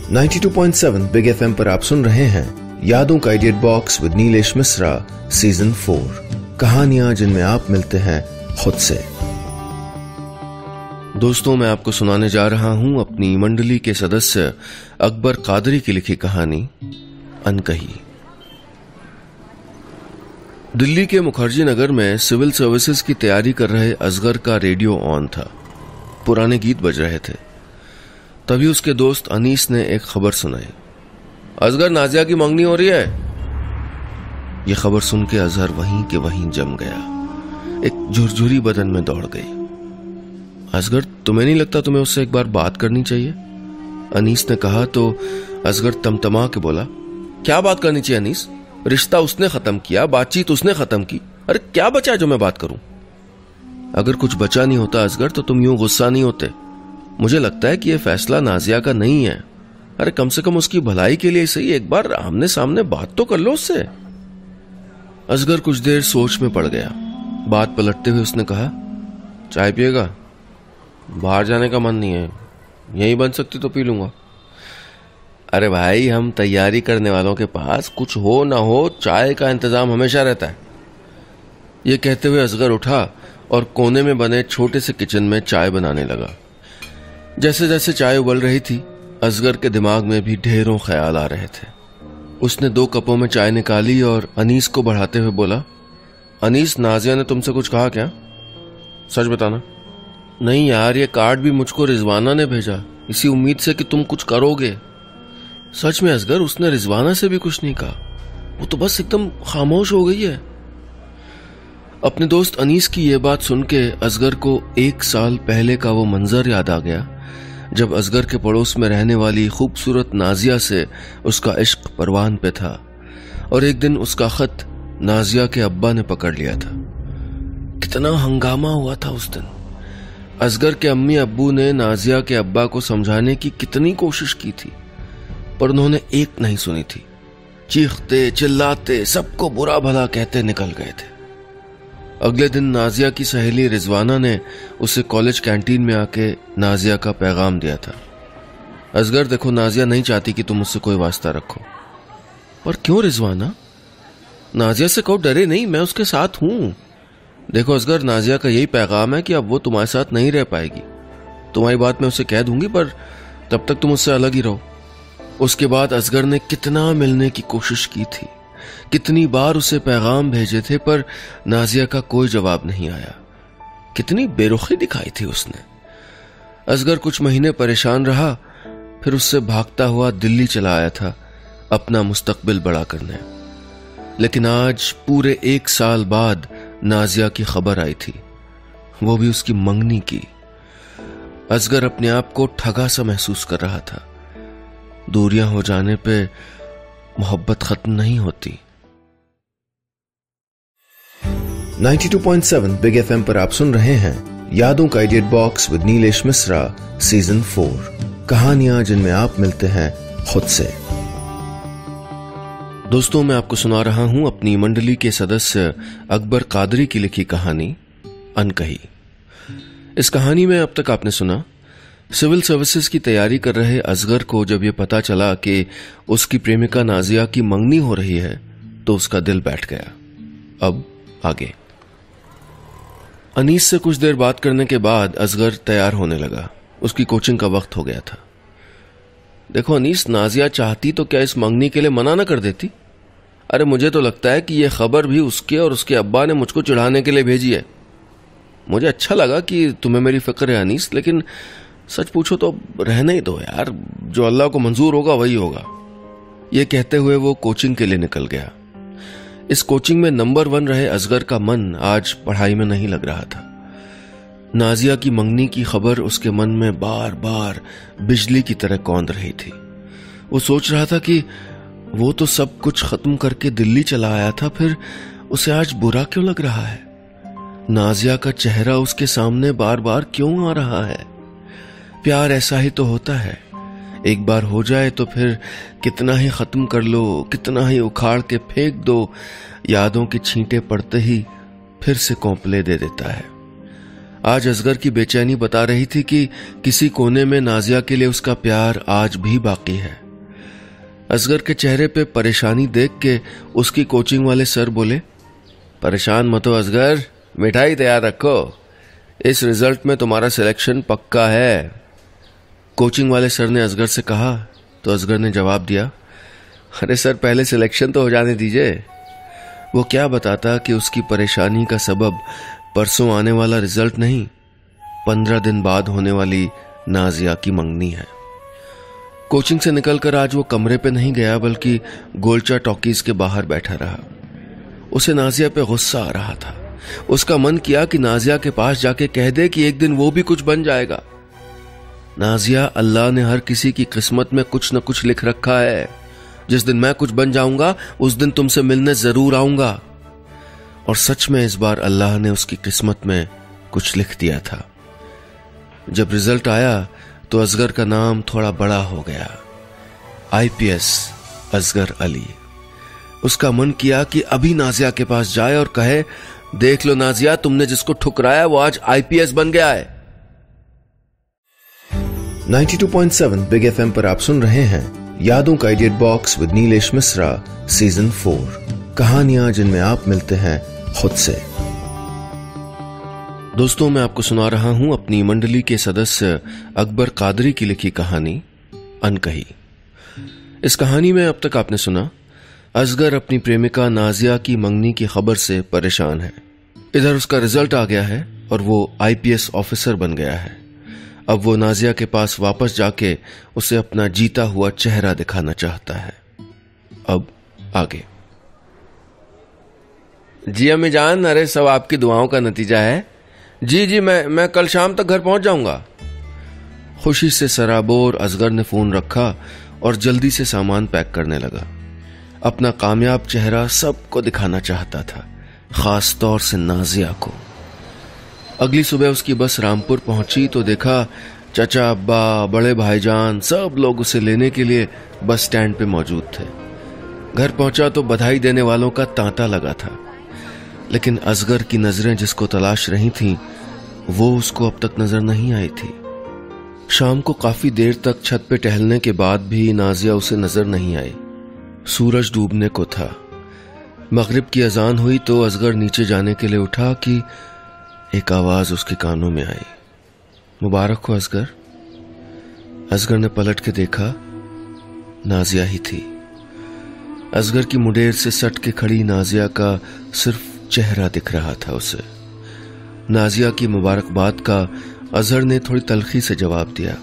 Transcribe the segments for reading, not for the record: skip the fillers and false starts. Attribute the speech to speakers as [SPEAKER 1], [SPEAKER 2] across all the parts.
[SPEAKER 1] 92.7 big FM पर आप सुन रहे हैं यादों का idiot box with Nilesh Mishra season 4। कहानियां जिनमें आप मिलते हैं खुद से। दोस्तों, मैं आपको सुनाने जा रहा हूं अपनी मंडली के सदस्य अकबर कादरी की लिखी कहानी अनकही। दिल्ली के मुखर्जी नगर में सिविल सर्विसेज की तैयारी कर रहे असगर का रेडियो ऑन था। पुराने गीत बज रहे थे। तभी उसके दोस्त अनीस ने एक खबर सुनाई। असगर, नाजिया की मंगनी हो रही है। यह खबर सुन के अजहर वहीं के वहीं जम गया। एक झुरझुरी बदन में दौड़ गई। असगर, तुम्हें नहीं लगता तुम्हें उससे एक बार बात करनी चाहिए? अनीस ने कहा तो असगर तमतमा के बोला, क्या बात करनी चाहिए अनीस? रिश्ता उसने खत्म किया, बातचीत उसने खत्म की। अरे क्या बचा है जो मैं बात करूं? अगर कुछ बचा नहीं होता असगर तो तुम यूं गुस्सा नहीं होते। मुझे लगता है कि यह फैसला नाजिया का नहीं है। अरे कम से कम उसकी भलाई के लिए सही एक बार आमने सामने बात तो कर लो उससे। असगर कुछ देर सोच में पड़ गया। बात पलटते हुए उसने कहा, चाय पिएगा? बाहर जाने का मन नहीं है, यहीं बन सकती तो पी लूंगा। अरे भाई, हम तैयारी करने वालों के पास कुछ हो ना हो चाय का इंतजाम हमेशा रहता है। यह कहते हुए असगर उठा और कोने में बने छोटे से किचन में चाय बनाने लगा। जैसे जैसे चाय उबल रही थी, असगर के दिमाग में भी ढेरों ख्याल आ रहे थे। उसने 2 कपों में चाय निकाली और अनीस को बढ़ाते हुए बोला, अनीस, नाजिया ने तुमसे कुछ कहा क्या? सच बताना। नहीं यार, ये कार्ड भी मुझको रिजवाना ने भेजा, इसी उम्मीद से कि तुम कुछ करोगे। सच में असगर, उसने रिजवाना से भी कुछ नहीं कहा। वो तो बस एकदम खामोश हो गई है। अपने दोस्त अनीस की यह बात सुन के असगर को 1 साल पहले का वो मंजर याद आ गया जब असगर के पड़ोस में रहने वाली खूबसूरत नाजिया से उसका इश्क परवान पे था और एक दिन उसका खत नाजिया के अब्बा ने पकड़ लिया था। कितना हंगामा हुआ था उस दिन। असगर के अम्मी अब्बू ने नाजिया के अब्बा को समझाने की कितनी कोशिश की थी, पर उन्होंने एक नहीं सुनी थी। चीखते चिल्लाते सबको बुरा भला कहते निकल गए थे। अगले दिन नाजिया की सहेली रिजवाना ने उसे कॉलेज कैंटीन में आके नाजिया का पैगाम दिया था। असगर, देखो, नाजिया नहीं चाहती कि तुम मुझसे कोई वास्ता रखो। पर क्यों रिजवाना? नाजिया से कहो डरे नहीं, मैं उसके साथ हूं। देखो असगर, नाजिया का यही पैगाम है कि अब वो तुम्हारे साथ नहीं रह पाएगी। तुम्हारी बात मैं उसे कह दूंगी, पर तब तक तुम उससे अलग ही रहो। उसके बाद असगर ने कितना मिलने की कोशिश की थी, कितनी बार उसे पैगाम भेजे थे, पर नाजिया का कोई जवाब नहीं आया। कितनी बेरुखी दिखाई थी उसने। असगर कुछ महीने परेशान रहा, फिर उससे भागता हुआ दिल्ली चला आया था अपना मुस्तकबिल बड़ा करने। लेकिन आज पूरे 1 साल बाद नाजिया की खबर आई थी, वो भी उसकी मंगनी की। असगर अपने आप को ठगा सा महसूस कर रहा था। दूरियां हो जाने पे मोहब्बत खत्म नहीं होती। 92.7 बिग एफएम पर आप सुन रहे हैं यादों का idiot box with Nilesh Mishra season 4। कहानियां जिनमें आप मिलते हैं खुद से। दोस्तों, मैं आपको सुना रहा हूं अपनी मंडली के सदस्य अकबर कादरी की लिखी कहानी अनकही। इस कहानी में अब तक आपने सुना, सिविल सर्विसेज की तैयारी कर रहे असगर को जब यह पता चला कि उसकी प्रेमिका नाजिया की मंगनी हो रही है तो उसका दिल बैठ गया। अब आगे। अनीस से कुछ देर बात करने के बाद असगर तैयार होने लगा। उसकी कोचिंग का वक्त हो गया था। देखो अनीस, नाजिया चाहती तो क्या इस मंगनी के लिए मना न कर देती? अरे मुझे तो लगता है कि यह खबर भी उसके और उसके अब्बा ने मुझको चिढ़ाने के लिए भेजी है। मुझे अच्छा लगा कि तुम्हें मेरी फिक्र है अनीस, लेकिन सच पूछो तो रहने ही दो यार, जो अल्लाह को मंजूर होगा वही होगा। यह कहते हुए वो कोचिंग के लिए निकल गया। इस कोचिंग में नंबर 1 रहे असगर का मन आज पढ़ाई में नहीं लग रहा था। नाजिया की मंगनी की खबर उसके मन में बार बार बिजली की तरह कौंध रही थी। वो सोच रहा था कि वो तो सब कुछ खत्म करके दिल्ली चला आया था, फिर उसे आज बुरा क्यों लग रहा है? नाजिया का चेहरा उसके सामने बार बार क्यों आ रहा है? प्यार ऐसा ही तो होता है, एक बार हो जाए तो फिर कितना ही खत्म कर लो, कितना ही उखाड़ के फेंक दो, यादों के छींटे पड़ते ही फिर से कौंपले दे देता है। आज असगर की बेचैनी बता रही थी कि किसी कोने में नाजिया के लिए उसका प्यार आज भी बाकी है। असगर के चेहरे पे परेशानी देख के उसकी कोचिंग वाले सर बोले, परेशान मत हो असगर, मिठाई तैयार रखो, इस रिजल्ट में तुम्हारा सिलेक्शन पक्का है। कोचिंग वाले सर ने असगर से कहा तो असगर ने जवाब दिया, अरे सर पहले सिलेक्शन तो हो जाने दीजिए। वो क्या बताता कि उसकी परेशानी का सबब परसों आने वाला रिजल्ट नहीं, 15 दिन बाद होने वाली नाजिया की मंगनी है। कोचिंग से निकलकर आज वो कमरे पे नहीं गया बल्कि गोलचा टॉकीज के बाहर बैठा रहा। उसे नाजिया पे गुस्सा आ रहा था। उसका मन किया कि नाजिया के पास जाके कह दे कि एक दिन वो भी कुछ बन जाएगा। नाजिया, अल्लाह ने हर किसी की किस्मत में कुछ न कुछ लिख रखा है। जिस दिन मैं कुछ बन जाऊंगा उस दिन तुमसे मिलने जरूर आऊंगा। और सच में इस बार अल्लाह ने उसकी किस्मत में कुछ लिख दिया था। जब रिजल्ट आया तो असगर का नाम थोड़ा बड़ा हो गया, IPS असगर अली। उसका मन किया कि अभी नाजिया के पास जाए और कहे, देख लो नाजिया, तुमने जिसको ठुकराया वो आज IPS बन गया है। 92.7 बिग FM पर आप सुन रहे हैं यादों का edit box with Nilesh Mishra season 4, कहानियां जिनमें आप मिलते हैं खुद से। दोस्तों, मैं आपको सुना रहा हूं अपनी मंडली के सदस्य अकबर कादरी की लिखी कहानी अनकही। इस कहानी में अब तक आपने सुना, असगर अपनी प्रेमिका नाजिया की मंगनी की खबर से परेशान है। इधर उसका रिजल्ट आ गया है और वो IPS ऑफिसर बन गया है। अब वो नाजिया के पास वापस जाके उसे अपना जीता हुआ चेहरा दिखाना चाहता है। अब आगे। जी अम्मी जान, अरे सब आपकी दुआओं का नतीजा है। जी मैं कल शाम तक घर पहुंच जाऊंगा। खुशी से सराबोर असगर ने फोन रखा और जल्दी से सामान पैक करने लगा। अपना कामयाब चेहरा सबको दिखाना चाहता था, खास तौर से नाजिया को। अगली सुबह उसकी बस रामपुर पहुंची तो देखा चाचा, अब्बा, बड़े भाईजान सब लोग उसे लेने के लिए बस स्टैंड पे मौजूद थे। घर पहुंचा तो बधाई देने वालों का तांता लगा था, लेकिन असगर की नजरें जिसको तलाश रही थीं, वो उसको अब तक नजर नहीं आई थी। शाम को काफी देर तक छत पे टहलने के बाद भी नाजिया उसे नजर नहीं आई। सूरज डूबने को था। मगरिब की अजान हुई तो असगर नीचे जाने के लिए उठा कि एक आवाज उसके कानों में आई, मुबारक हो असगर। असगर ने पलट के देखा, नाजिया ही थी। असगर की मुडेर से सट के खड़ी नाजिया का सिर्फ चेहरा दिख रहा था उसे। नाजिया की मुबारकबाद का अजहर ने थोड़ी तलखी से जवाब दिया,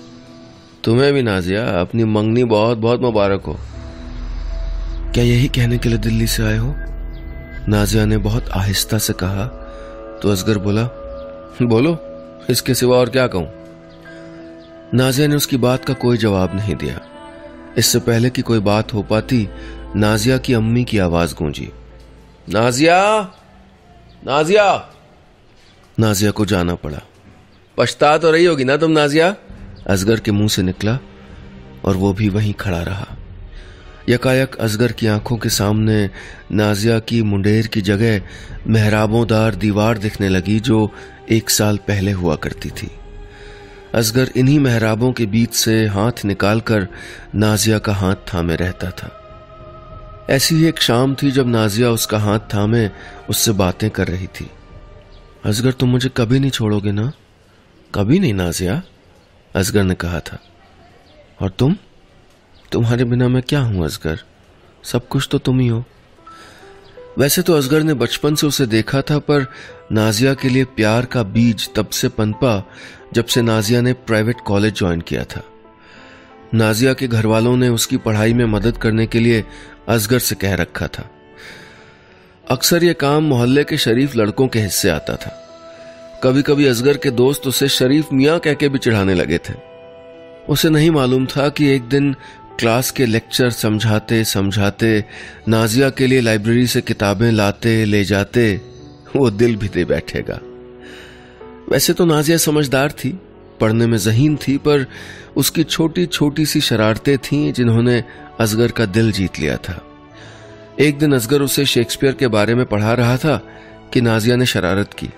[SPEAKER 1] तुम्हें भी नाजिया, अपनी मंगनी बहुत बहुत मुबारक हो। क्या यही कहने के लिए दिल्ली से आए हो? नाजिया ने बहुत आहिस्ता से कहा तो असगर बोला, बोलो, इसके सिवा और क्या कहूं। नाजिया ने उसकी बात का कोई जवाब नहीं दिया। इससे पहले कि कोई बात हो पाती, नाजिया की अम्मी की आवाज गूंजी, नाजिया, नाजिया। नाजिया को जाना पड़ा। पछता तो रही होगी ना तुम नाजिया, असगर के मुंह से निकला और वो भी वहीं खड़ा रहा। यकायक असगर की आंखों के सामने नाजिया की मुंडेर की जगह मेहराबोंदार दीवार दिखने लगी जो 1 साल पहले हुआ करती थी। असगर इन्हीं मेहराबों के बीच से हाथ निकालकर नाजिया का हाथ थामे रहता था। ऐसी ही एक शाम थी जब नाजिया उसका हाथ थामे उससे बातें कर रही थी। असगर, तुम मुझे कभी नहीं छोड़ोगे ना? कभी नहीं नाजिया, असगर ने कहा था। और तुम्हारे बिना मैं क्या हूं असगर? सब कुछ तो तुम ही हो। वैसे तो असगर ने बचपन से उसे देखा था, पर नाजिया के लिए प्यार का बीज तब से पनपा जब से नाजिया ने प्राइवेट कॉलेज ज्वाइन किया था। नाजिया के घर वालों ने उसकी पढ़ाई में मदद करने के लिए असगर से कह रखा था। अक्सर यह काम मोहल्ले के शरीफ लड़कों के हिस्से आता था। कभी कभी असगर के दोस्त उसे शरीफ मियां कह के भी चिढ़ाने लगे थे। उसे नहीं मालूम था कि एक दिन क्लास के लेक्चर समझाते समझाते, नाजिया के लिए लाइब्रेरी से किताबें लाते ले जाते, वो दिल भी दे बैठेगा। वैसे तो नाजिया समझदार थी, पढ़ने में ज़हीन थी, पर उसकी छोटी छोटी सी शरारतें थीं जिन्होंने असगर का दिल जीत लिया था। एक दिन असगर उसे शेक्सपियर के बारे में पढ़ा रहा था कि नाजिया ने शरारत की।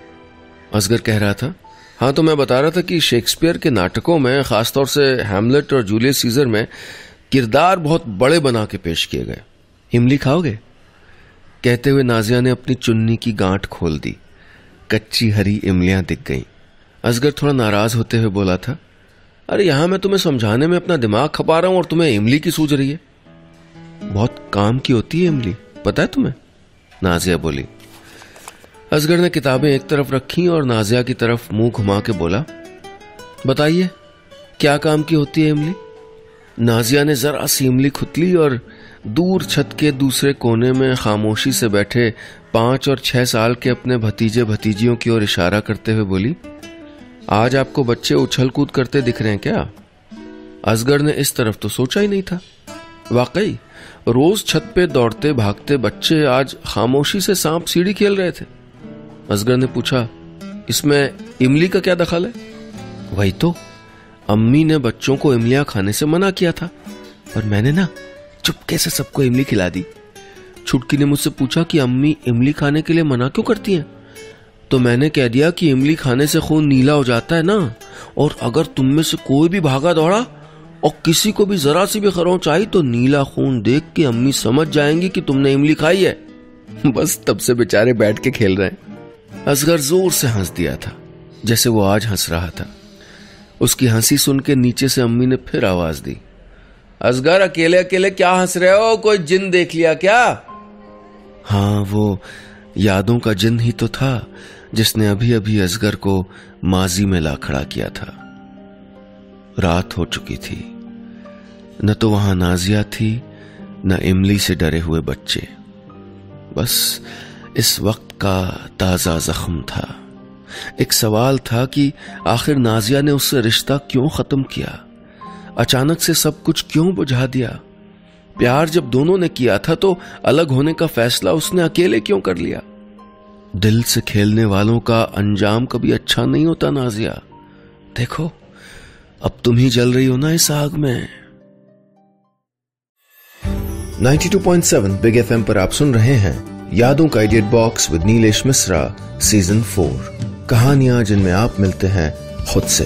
[SPEAKER 1] असगर कह रहा था, हाँ, तो मैं बता रहा था कि शेक्सपियर के नाटकों में, खासतौर से हैमलेट और जूलियस सीजर में, किरदार बहुत बड़े बना के पेश किए गए। इमली खाओगे? कहते हुए नाजिया ने अपनी चुन्नी की गांठ खोल दी। कच्ची हरी इमलियां दिख गईं। असगर थोड़ा नाराज होते हुए बोला था, अरे यहां मैं तुम्हें समझाने में अपना दिमाग खपा रहा हूं और तुम्हें इमली की सूझ रही है। बहुत काम की होती है इमली, पता है तुम्हें? नाजिया बोली। असगर ने किताबें एक तरफ रखी और नाजिया की तरफ मुंह घुमा के बोला, बताइए क्या काम की होती है इमली? नाजिया ने जरा सी इमली खुतली और दूर छत के दूसरे कोने में खामोशी से बैठे 5 और 6 साल के अपने भतीजे भतीजियों की ओर इशारा करते हुए बोली, आज आपको बच्चे उछल कूद करते दिख रहे हैं क्या? असगर ने इस तरफ तो सोचा ही नहीं था। वाकई रोज छत पे दौड़ते भागते बच्चे आज खामोशी से सांप सीढ़ी खेल रहे थे। असगर ने पूछा, इसमें इमली का क्या दखल है? वही तो, अम्मी ने बच्चों को इमलियां खाने से मना किया था और मैंने ना चुपके से सबको इमली खिला दी। छुटकी ने मुझसे पूछा कि अम्मी इमली खाने के लिए मना क्यों करती हैं? तो मैंने कह दिया कि इमली खाने से खून नीला हो जाता है ना, और अगर तुम में से कोई भी भागा दौड़ा और किसी को भी जरा सी भी खरोंच आई तो नीला खून देख के अम्मी समझ जाएंगी कि तुमने इमली खाई है। बस तब से बेचारे बैठ के खेल रहे हैं। असगर जोर से हंस दिया था, जैसे वो आज हंस रहा था। उसकी हंसी सुन के नीचे से अम्मी ने फिर आवाज दी, असगर अकेले अकेले क्या हंस रहे हो? कोई जिन देख लिया क्या? हाँ, वो यादों का जिन ही तो था जिसने अभी अभी असगर को माजी में ला खड़ा किया था। रात हो चुकी थी। न तो वहां नाजिया थी, न इमली से डरे हुए बच्चे। बस इस वक्त का ताजा जख्म था। एक सवाल था कि आखिर नाजिया ने उससे रिश्ता क्यों खत्म किया? अचानक से सब कुछ क्यों बुझा दिया? प्यार जब दोनों ने किया था तो अलग होने का फैसला उसने अकेले क्यों कर लिया? दिल से खेलने वालों का अंजाम कभी अच्छा नहीं होता नाजिया। देखो, अब तुम ही जल रही हो ना इस आग में। 92.7 बिग एफएम पर आप सुन रहे हैं यादों का idiot box with Nilesh Mishra, season 4। कहानियां जिनमें आप मिलते हैं खुद से।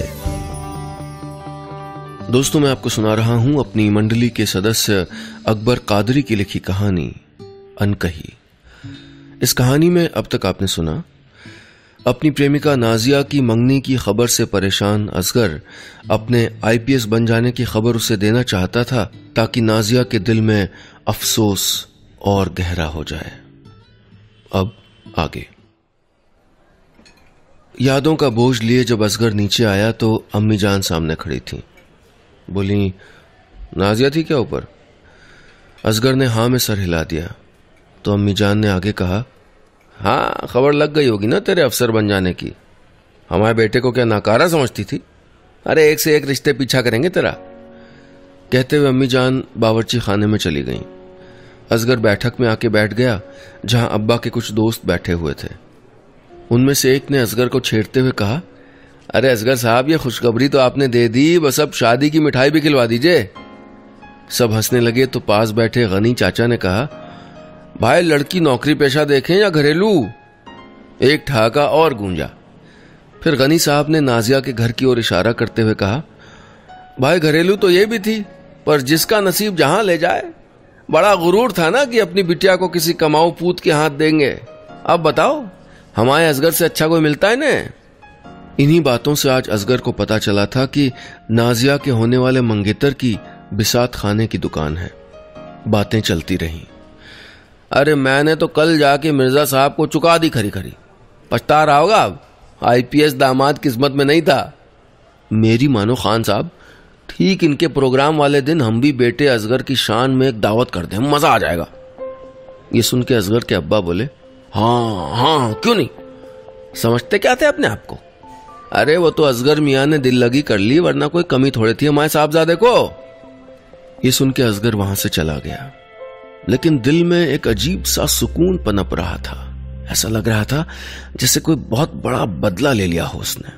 [SPEAKER 1] दोस्तों, मैं आपको सुना रहा हूं अपनी मंडली के सदस्य अकबर कादरी की लिखी कहानी अनकही। इस कहानी में अब तक आपने सुना अपनी प्रेमिका नाजिया की मंगनी की खबर से परेशान असगर अपने आईपीएस बन जाने की खबर उसे देना चाहता था ताकि नाजिया के दिल में अफसोस और गहरा हो जाए। अब आगे। यादों का बोझ लिए जब असगर नीचे आया तो अम्मी जान सामने खड़ी थी। बोली, नाजिया थी क्या ऊपर? असगर ने हाँ में सर हिला दिया तो अम्मी जान ने आगे कहा, हाँ, खबर लग गई होगी ना तेरे अफसर बन जाने की। हमारे बेटे को क्या नाकारा समझती थी? अरे एक से एक रिश्ते पीछा करेंगे तेरा। कहते हुए अम्मी जान बावर्ची खाने में चली गईं। असगर बैठक में आके बैठ गया जहां अब्बा के कुछ दोस्त बैठे हुए थे। उनमें से एक ने असगर को छेड़ते हुए कहा, अरे असगर साहब, ये खुशखबरी तो आपने दे दी, बस अब शादी की मिठाई भी खिलवा दीजिए। सब हंसने लगे तो पास बैठे गनी चाचा ने कहा, भाई लड़की नौकरी पेशा देखें या घरेलू? एक ठहाका और गूंजा। फिर गनी साहब ने नाजिया के घर की ओर इशारा करते हुए कहा, भाई घरेलू तो ये भी थी, पर जिसका नसीब जहां ले जाए। बड़ा गुरूर था ना कि अपनी बिटिया को किसी कमाऊ पूत के हाथ देंगे। अब बताओ, हमारे असगर से अच्छा कोई मिलता है ना? इन्हीं बातों से आज असगर को पता चला था कि नाजिया के होने वाले मंगेतर की बिसात खाने की दुकान है। बातें चलती रहीं। अरे मैंने तो कल जाके मिर्जा साहब को चुका दी खरी खरी। पछता रहा होगा अब, आईपीएस दामाद किस्मत में नहीं था। मेरी मानो खान साहब, ठीक इनके प्रोग्राम वाले दिन हम भी बेटे असगर की शान में एक दावत कर दें, मजा आ जाएगा। ये सुन के असगर के अब्बा बोले, हाँ हाँ क्यों नहीं, समझते क्या थे अपने आप को? अरे वो तो असगर मियां ने दिल लगी कर ली, वरना कोई कमी थोड़े थी हमारे साहबजादे को। ये सुन के असगर वहां से चला गया, लेकिन दिल में एक अजीब सा सुकून पनप रहा था। ऐसा लग रहा था जैसे कोई बहुत बड़ा बदला ले लिया हो उसने।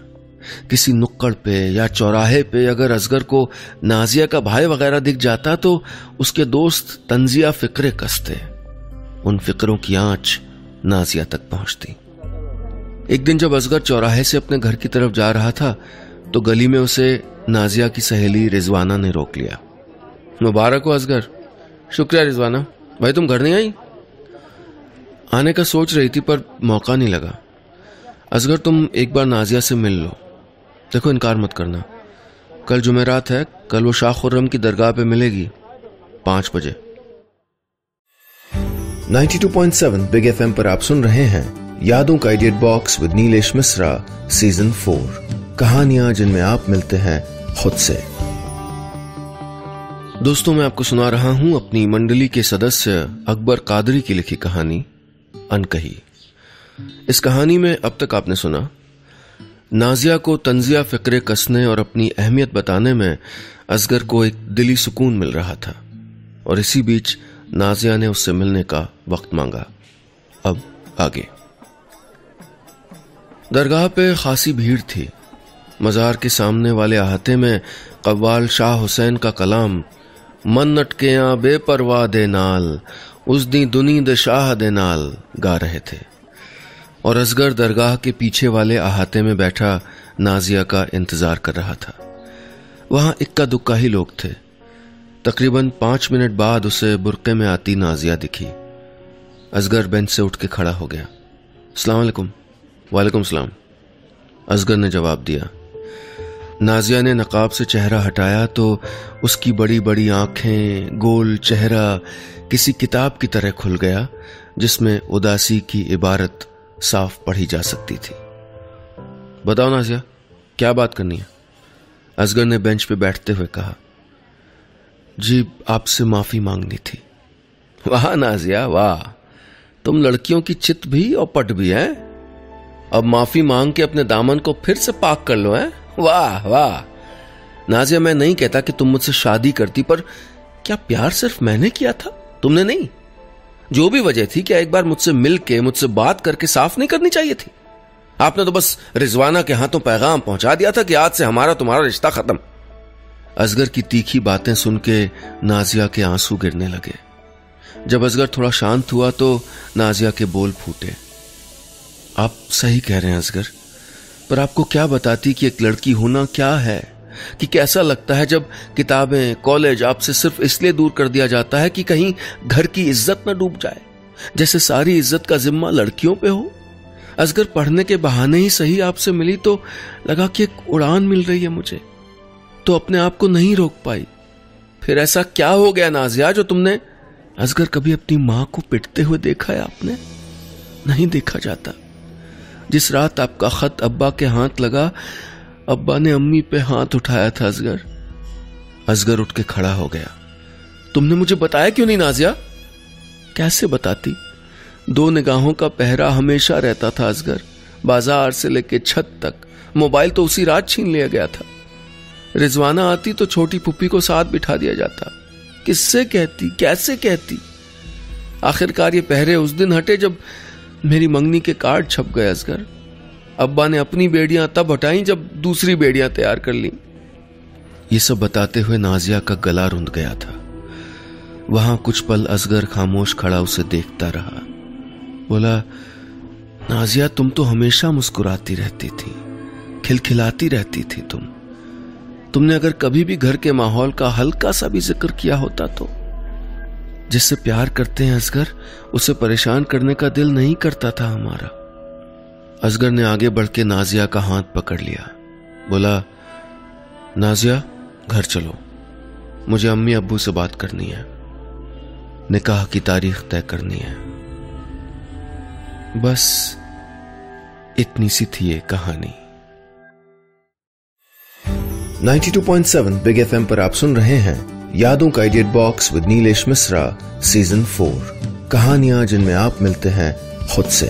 [SPEAKER 1] किसी नुक्कड़ पे या चौराहे पे अगर असगर को नाजिया का भाई वगैरह दिख जाता तो उसके दोस्त तंजिया फिक्रे कसते। उन फिक्रों की आंच नाजिया तक पहुंचती। एक दिन जब असगर चौराहे से अपने घर की तरफ जा रहा था तो गली में उसे नाजिया की सहेली रिजवाना ने रोक लिया। मुबारक हो असगर। शुक्रिया रिजवाना। भाई तुम घर नहीं आई? आने का सोच रही थी पर मौका नहीं लगा। असगर तुम एक बार नाजिया से मिल लो। देखो इनकार मत करना, कल जुमेरात है, कल वो शाह खुर्रम की दरगाह पे मिलेगी 5 बजे।
[SPEAKER 2] 92.7 बिग FM पर आप सुन रहे हैं यादों का idiot box with Nilesh Mishra season 4, कहानियां जिनमें आप मिलते हैं खुद से।
[SPEAKER 1] दोस्तों, मैं आपको सुना रहा हूं अपनी मंडली के सदस्य अकबर कादरी की लिखी कहानी अनकही। इस कहानी में अब तक आपने सुना नाजिया को तंजिया फिक्रे कसने और अपनी अहमियत बताने में असगर को एक दिली सुकून मिल रहा था और इसी बीच नाजिया ने उससे मिलने का वक्त मांगा। अब आगे। दरगाह पे खासी भीड़ थी। मजार के सामने वाले अहाते में कव्वाल शाह हुसैन का कलाम मन नटकेयां बेपरवाह दे नाल उस दी दुनी दे शाह दे नाल गा रहे थे और असगर दरगाह के पीछे वाले अहाते में बैठा नाजिया का इंतजार कर रहा था। वहां इक्का दुक्का ही लोग थे। तकरीबन 5 मिनट बाद उसे बुर्के में आती नाजिया दिखी। असगर बेंच से उठ के खड़ा हो गया। अस्सलाम वालेकुम। वालेकुम सलाम, असगर ने जवाब दिया। नाजिया ने नकाब से चेहरा हटाया तो उसकी बड़ी बड़ी आंखें, गोल चेहरा किसी किताब की तरह खुल गया जिसमें उदासी की इबारत साफ पढ़ी जा सकती थी। बताओ नाजिया, क्या बात करनी है? असगर ने बेंच पे बैठते हुए कहा। जी, आपसे माफी मांगनी थी। वाह नाजिया वाह, तुम लड़कियों की चित भी और पट भी है। अब माफी मांग के अपने दामन को फिर से पाक कर लो है। वाह वाह नाजिया, मैं नहीं कहता कि तुम मुझसे शादी करती, पर क्या प्यार सिर्फ मैंने किया था, तुमने नहीं? जो भी वजह थी, क्या एक बार मुझसे मिल के मुझसे बात करके साफ नहीं करनी चाहिए थी? आपने तो बस रिजवाना के हाथों पैगाम पहुंचा दिया था कि आज से हमारा तुम्हारा रिश्ता खत्म। असगर की तीखी बातें सुन के नाजिया के आंसू गिरने लगे। जब असगर थोड़ा शांत हुआ तो नाजिया के बोल फूटे। आप सही कह रहे हैं असगर, पर आपको क्या बताती कि एक लड़की होना क्या है, कि कैसा लगता है जब किताबें, कॉलेज आपसे सिर्फ इसलिए दूर कर दिया जाता है कि कहीं घर की इज्जत न डूब जाए, जैसे सारी इज्जत का जिम्मा लड़कियों पे हो। असगर पढ़ने के बहाने ही सही आपसे मिली तो लगा कि एक उड़ान मिल रही है मुझे, तो अपने आप को नहीं रोक पाई। फिर ऐसा क्या हो गया नाजिया जो तुमने? असगर, कभी अपनी मां को पिटते हुए देखा है आपने? नहीं देखा जाता। जिस रात आपका खत अब्बा के हाथ लगा, अब्बा ने अम्मी पे हाथ उठाया था। असगर उठ के खड़ा हो गया। तुमने मुझे बताया क्यों नहीं नाजिया? कैसे बताती? 2 निगाहों का पहरा हमेशा रहता था असगर, बाजार से लेके छत तक। मोबाइल तो उसी रात छीन लिया गया था। रिजवाना आती तो छोटी पुप्पी को साथ बिठा दिया जाता। किससे कहती, कैसे कहती? आखिरकार ये पहरे उस दिन हटे जब मेरी मंगनी के कार्ड छप गए। असगर, अब्बा ने अपनी बेड़ियां तब हटाई जब दूसरी बेड़ियां तैयार कर ली। ये सब बताते हुए नाजिया का गला रुंध गया था। वहां कुछ पल असगर खामोश खड़ा उसे देखता रहा। बोला, नाजिया तुम तो हमेशा मुस्कुराती रहती थी, खिलखिलाती रहती थी तुमने अगर कभी भी घर के माहौल का हल्का सा भी जिक्र किया होता तो। जिससे प्यार करते हैं असगर, उसे परेशान करने का दिल नहीं करता था हमारा। असगर ने आगे बढ़ के नाजिया का हाथ पकड़ लिया। बोला, नाजिया घर चलो, मुझे अम्मी अब्बू से बात करनी है, निकाह की तारीख तय करनी है। बस इतनी सी थी ये कहानी।
[SPEAKER 2] 92.7 बिग FM पर आप सुन रहे हैं यादों का idiot box with Nilesh Mishra season 4, कहानियां जिनमें आप मिलते हैं खुद से।